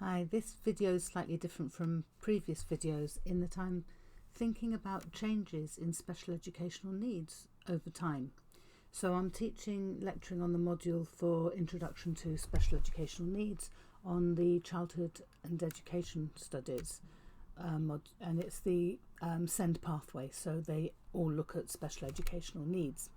Hi, this video is slightly different from previous videos in that I'm thinking about changes in special educational needs over time. So I'm lecturing on the module for Introduction to Special Educational Needs on the Childhood and Education Studies and it's the SEND pathway, so they all look at special educational needs.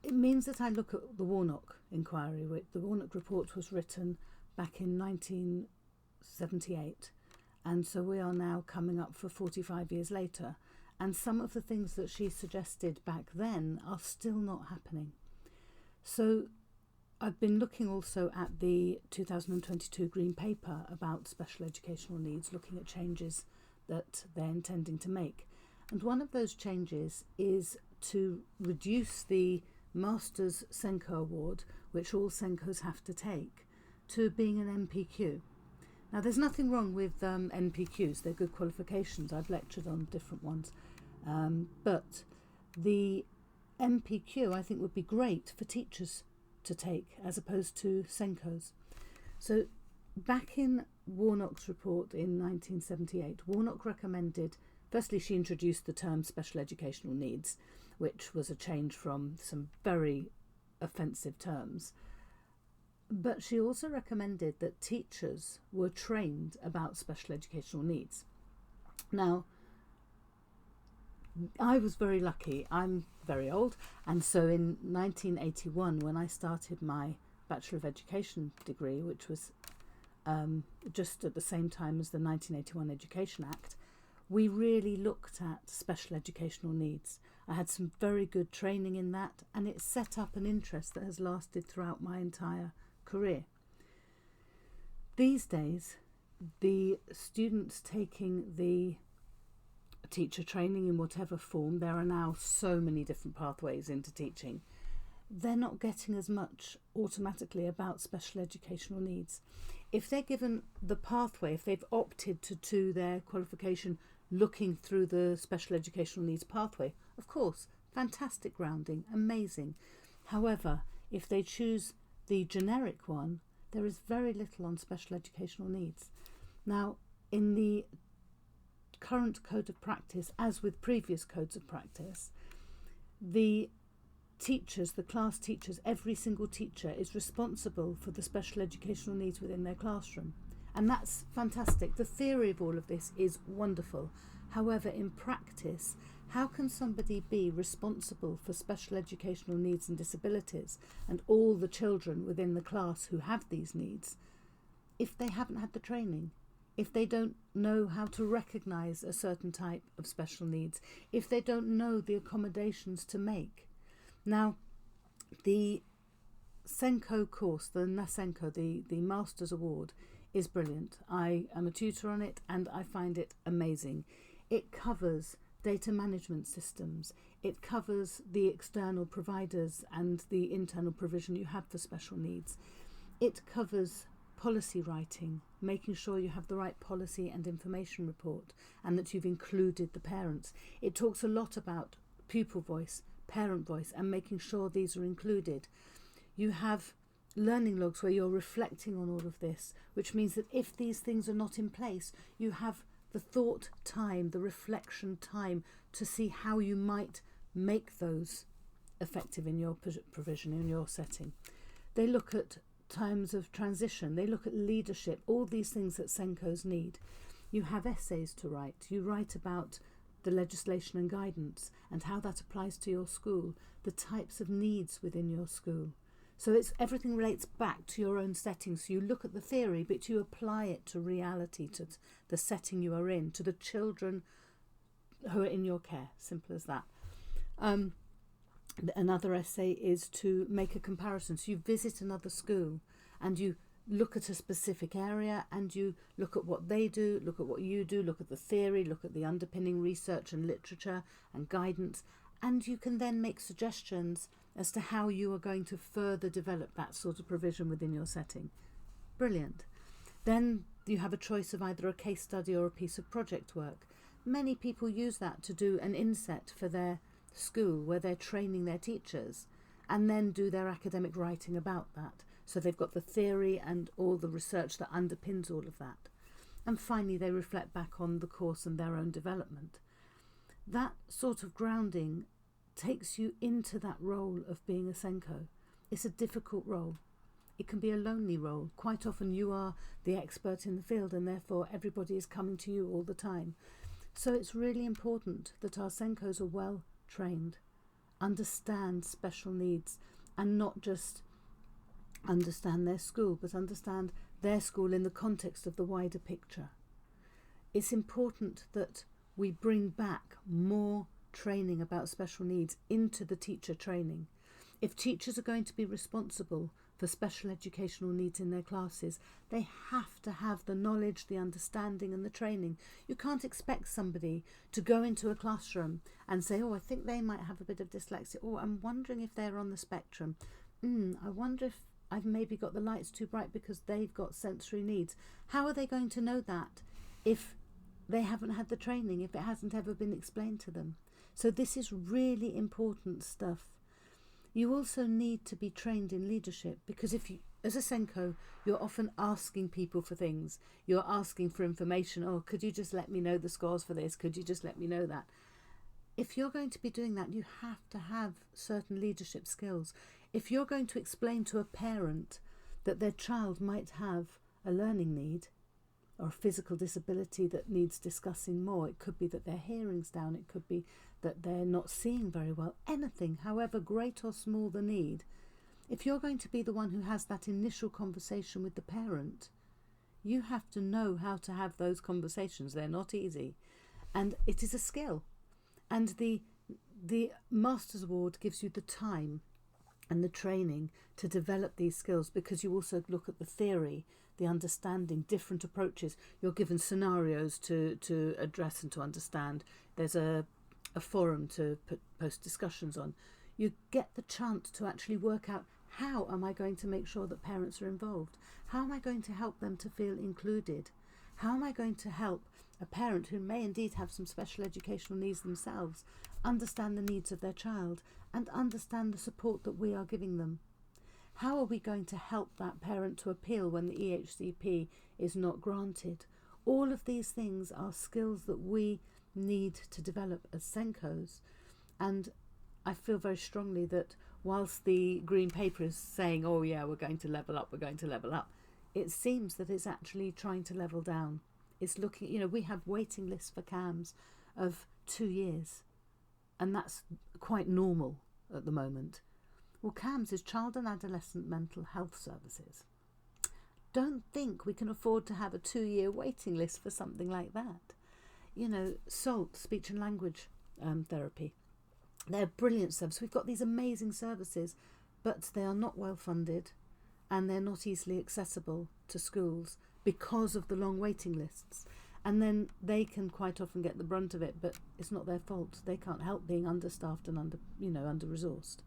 It means that I look at the Warnock inquiry. The Warnock report was written back in 1978, and so we are now coming up for 45 years later, and some of the things that she suggested back then are still not happening. So I've been looking also at the 2022 Green Paper about special educational needs, looking at changes that they're intending to make. And one of those changes is to reduce the Masters SENCO award, which all SENCOs have to take, to being an NPQ. Now, there's nothing wrong with NPQs, they're good qualifications. I've lectured on different ones. But the NPQ, I think, would be great for teachers to take as opposed to SENCOs. So back in Warnock's report in 1978, Warnock recommended, firstly, she introduced the term special educational needs, which was a change from some very offensive terms. But she also recommended that teachers were trained about special educational needs. Now, I was very lucky. I'm very old, and so in 1981, when I started my Bachelor of Education degree, which was just at the same time as the 1981 Education Act, we really looked at special educational needs. I had some very good training in that, and it set up an interest that has lasted throughout my entire career. These days, the students taking the teacher training in whatever form, there are now so many different pathways into teaching, they're not getting as much automatically about special educational needs. If they're given the pathway, if they've opted to do their qualification looking through the special educational needs pathway, of course, fantastic grounding, amazing. However, if they choose the generic one, there is very little on special educational needs. Now, in the current code of practice, as with previous codes of practice, the teachers, the class teachers, every single teacher is responsible for the special educational needs within their classroom. And that's fantastic. The theory of all of this is wonderful. However, in practice, how can somebody be responsible for special educational needs and disabilities and all the children within the class who have these needs if they haven't had the training, if they don't know how to recognise a certain type of special needs, if they don't know the accommodations to make? Now, the SENCO course, the NASENCO, the Masters Award, is brilliant. I am a tutor on it and I find it amazing. It covers data management systems, it covers the external providers and the internal provision you have for special needs. It covers policy writing, making sure you have the right policy and information report and that you've included the parents. It talks a lot about pupil voice, parent voice, and making sure these are included. You have learning logs where you're reflecting on all of this, which means that if these things are not in place, you have the thought time, the reflection time to see how you might make those effective in your provision, in your setting. They look at times of transition, they look at leadership, all these things that SENCOs need. You have essays to write, you write about the legislation and guidance and how that applies to your school, the types of needs within your school. So everything relates back to your own setting. So you look at the theory, but you apply it to reality, to the setting you are in, to the children who are in your care. Simple as that. Another essay is to make a comparison. So you visit another school and you look at a specific area and you look at what they do, look at what you do, look at the theory, look at the underpinning research and literature and guidance, and you can then make suggestions as to how you are going to further develop that sort of provision within your setting. Brilliant. Then you have a choice of either a case study or a piece of project work. Many people use that to do an inset for their school where they're training their teachers and then do their academic writing about that. So they've got the theory and all the research that underpins all of that. And finally, they reflect back on the course and their own development. That sort of grounding takes you into that role of being a SENCO. It's a difficult role. It can be a lonely role. Quite often you are the expert in the field and therefore everybody is coming to you all the time. So it's really important that our SENCOs are well trained, understand special needs, and not just understand their school, but understand their school in the context of the wider picture. It's important that we bring back more training about special needs into the teacher training. If teachers are going to be responsible for special educational needs in their classes, they have to have the knowledge, the understanding and the training. You can't expect somebody to go into a classroom and say, oh, I think they might have a bit of dyslexia, or I'm wondering if they're on the spectrum. I wonder if I've maybe got the lights too bright because they've got sensory needs. How are they going to know that if they haven't had the training, if it hasn't ever been explained to them? So this is really important stuff. You also need to be trained in leadership, because if you, as a SENCO, you're often asking people for things. You're asking for information. Oh, could you just let me know the scores for this? Could you just let me know that? If you're going to be doing that, you have to have certain leadership skills. If you're going to explain to a parent that their child might have a learning need or a physical disability that needs discussing more, it could be that their hearing's down, it could be that they're not seeing very well, anything, however great or small the need, if you're going to be the one who has that initial conversation with the parent, you have to know how to have those conversations. They're not easy, and it is a skill. And the Masters Award gives you the time and the training to develop these skills, because you also look at the theory, the understanding, different approaches. You're given scenarios to address and to understand. There's a forum to post discussions on. You get the chance to actually work out, how am I going to make sure that parents are involved? How am I going to help them to feel included? How am I going to help a parent who may indeed have some special educational needs themselves understand the needs of their child and understand the support that we are giving them? How are we going to help that parent to appeal when the EHCP is not granted? All of these things are skills that we need to develop as SENCOs, and I feel very strongly that whilst the green paper is saying, oh yeah, we're going to level up, it seems that it's actually trying to level down. It's looking, we have waiting lists for CAMS of 2 years, and that's quite normal at the moment. Well, CAMS is Child and Adolescent Mental Health Services. Don't think we can afford to have a 2-year waiting list for something like that. SALT, speech and language therapy. They're brilliant services. We've got these amazing services, but they are not well funded and they're not easily accessible to schools because of the long waiting lists. And then they can quite often get the brunt of it, but it's not their fault. They can't help being understaffed and under-resourced.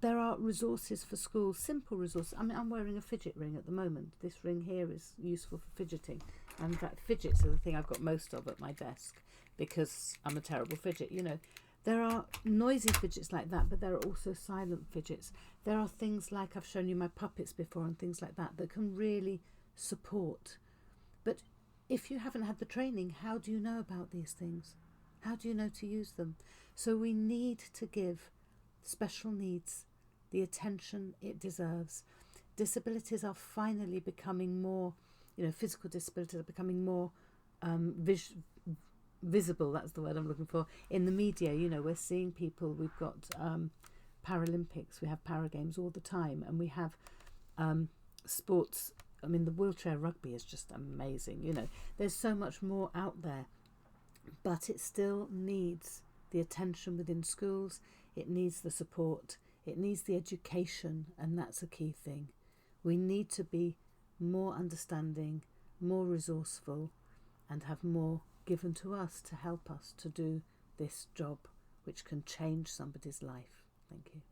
There are resources for schools, simple resources. I mean, I'm wearing a fidget ring at the moment. This ring here is useful for fidgeting. And in fact, fidgets are the thing I've got most of at my desk because I'm a terrible fidget. There are noisy fidgets like that, but there are also silent fidgets. There are things like, I've shown you my puppets before and things like that can really support. But if you haven't had the training, how do you know about these things? How do you know to use them? So we need to give special needs the attention it deserves. Disabilities are finally becoming more, physical disabilities are becoming more visible, that's the word I'm looking for, in the media. We're seeing people, we've got Paralympics, we have Paragames all the time, and we have sports. I mean, the wheelchair rugby is just amazing. There's so much more out there, but it still needs the attention within schools. It needs the support, it needs the education, and that's a key thing. We need to be more understanding, more resourceful, and have more given to us to help us to do this job, which can change somebody's life. Thank you.